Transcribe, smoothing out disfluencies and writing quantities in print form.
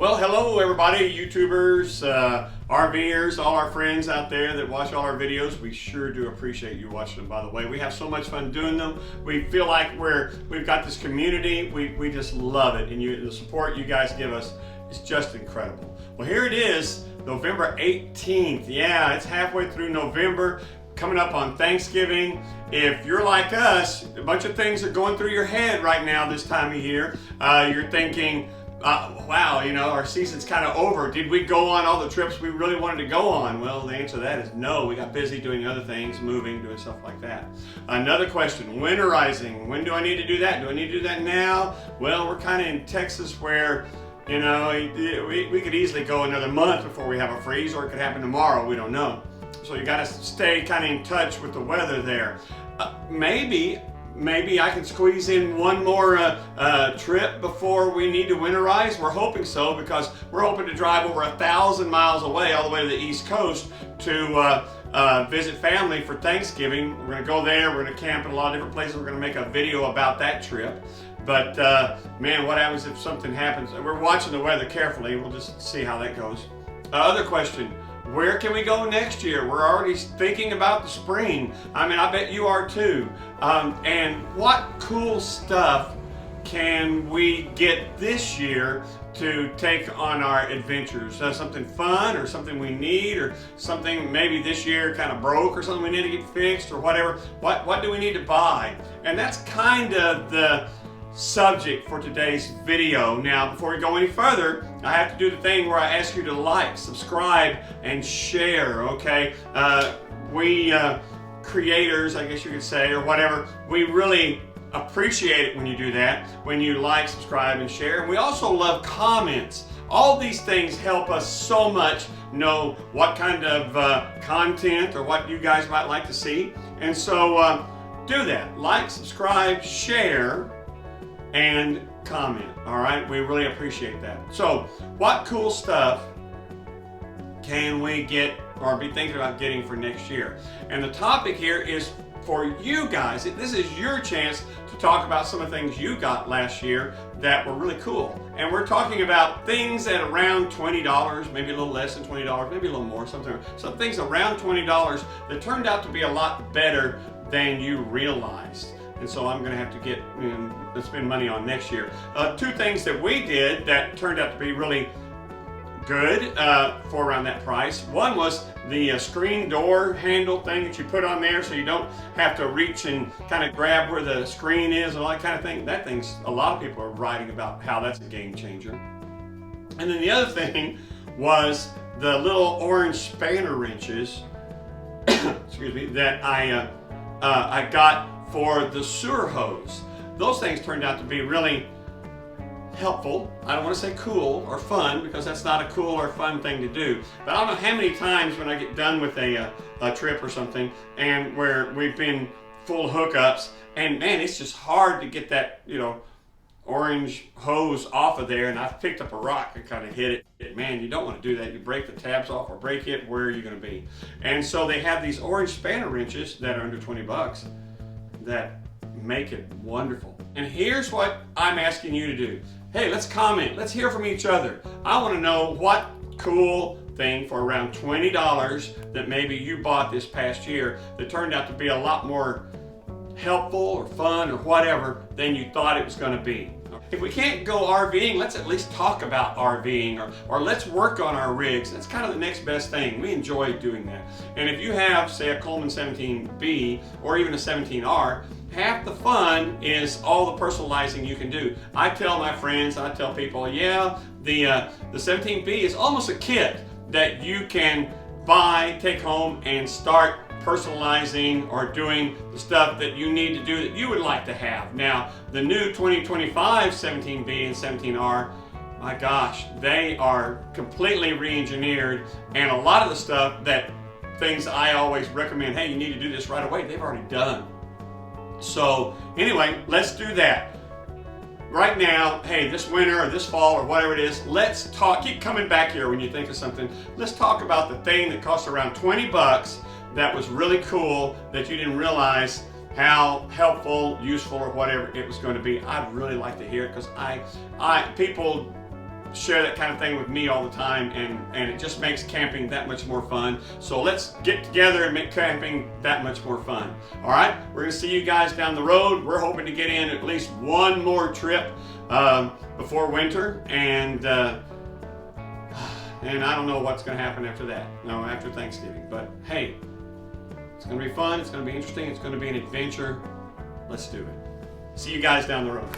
Well, hello everybody, YouTubers, RVers, all our friends out there that watch all our videos. We sure do appreciate you watching them, by the way. We have so much fun doing them. We feel like we've got this community. We just love it, and the support you guys give us is just incredible. Well, here it is, November 18th. Yeah, it's halfway through November, coming up on Thanksgiving. If you're like us, a bunch of things are going through your head right now this time of year. You're thinking, wow, you know, our season's kind of over. Did we go on all the trips we really wanted to go on? Well, the answer to that is no. We got busy doing other things, moving, doing stuff like that. Another question, winterizing. When do I need to do that? Do I need to do that now? Well, we're kind of in Texas where, you know, we could easily go another month before we have a freeze, or it could happen tomorrow. We don't know. So you got to stay kind of in touch with the weather there. Maybe I can squeeze in one more trip before we need to winterize. We're hoping so, because we're hoping to drive over 1,000 miles away, all the way to the East Coast, to visit family for Thanksgiving. We're going to go there. We're going to camp in a lot of different places. We're going to make a video about that trip. But man, what happens if something happens? We're watching the weather carefully. We'll just see how that goes. Other question. Where can we go next year? We're already thinking about the spring. I mean, I bet you are too. And what cool stuff can we get this year to take on our adventures? Something fun, or something we need, or something maybe this year kind of broke, or something we need to get fixed, or whatever. What do we need to buy? And that's kind of the subject for today's video. Now, before we go any further, I have to do the thing where I ask you to like, subscribe, and share, okay? We creators, I guess you could say, or whatever, we really appreciate it when you do that, when you like, subscribe, and share. And we also love comments. All these things help us so much know what kind of content or what you guys might like to see. And so do that. Like, subscribe, share, and comment. All right, we really appreciate that. So what cool stuff can we get or be thinking about getting for next year? And the topic here is for you guys. This is your chance to talk about some of the things you got last year that were really cool. And we're talking about things at around $20, maybe a little less than $20, maybe a little more, some things around $20 that turned out to be a lot better than you realized. And so I'm going to have to get spend money on next year. Two things that we did that turned out to be really good for around that price. One was the screen door handle thing that you put on there, so you don't have to reach and kind of grab where the screen is and all that kind of thing. That thing's, a lot of people are writing about how that's a game changer. And then the other thing was the little orange spanner wrenches excuse me, that I got for the sewer hose. Those things turned out to be really helpful. I don't want to say cool or fun, because that's not a cool or fun thing to do. But I don't know how many times when I get done with a trip or something, and where we've been full hookups, and man, it's just hard to get that, you know, orange hose off of there, and I've picked up a rock and kind of hit it. Man, you don't want to do that. You break the tabs off or break it, where are you going to be? And so they have these orange spanner wrenches that are under 20 bucks that make it wonderful. And here's what I'm asking you to do. Hey, let's comment. Let's hear from each other. I want to know what cool thing for around $20 that maybe you bought this past year that turned out to be a lot more helpful or fun or whatever than you thought it was going to be. If we can't go RVing, let's at least talk about RVing, or let's work on our rigs. That's kind of the next best thing. We enjoy doing that. And if you have, say, a Coleman 17B or even a 17R, half the fun is all the personalizing you can do. I tell my friends, I tell people, yeah, the 17B is almost a kit that you can buy, take home, and start personalizing or doing the stuff that you need to do that you would like to have. Now, the new 2025 17B and 17R, my gosh, they are completely re-engineered, and a lot of the stuff that things I always recommend, hey, you need to do this right away, they've already done. So anyway, let's do that. Right now, hey, this winter or this fall or whatever it is, let's talk. Keep coming back here when you think of something. Let's talk about the thing that cost around 20 bucks that was really cool that you didn't realize how helpful, useful, or whatever it was going to be. I'd really like to hear it, because people share that kind of thing with me all the time, and it just makes camping that much more fun. So let's get together and make camping that much more fun. All right, we're gonna see you guys down the road. We're hoping to get in at least one more trip before winter, and I don't know what's gonna happen after that. No, after Thanksgiving. But hey, it's gonna be fun. It's gonna be interesting. It's gonna be an adventure. Let's do it. See you guys down the road.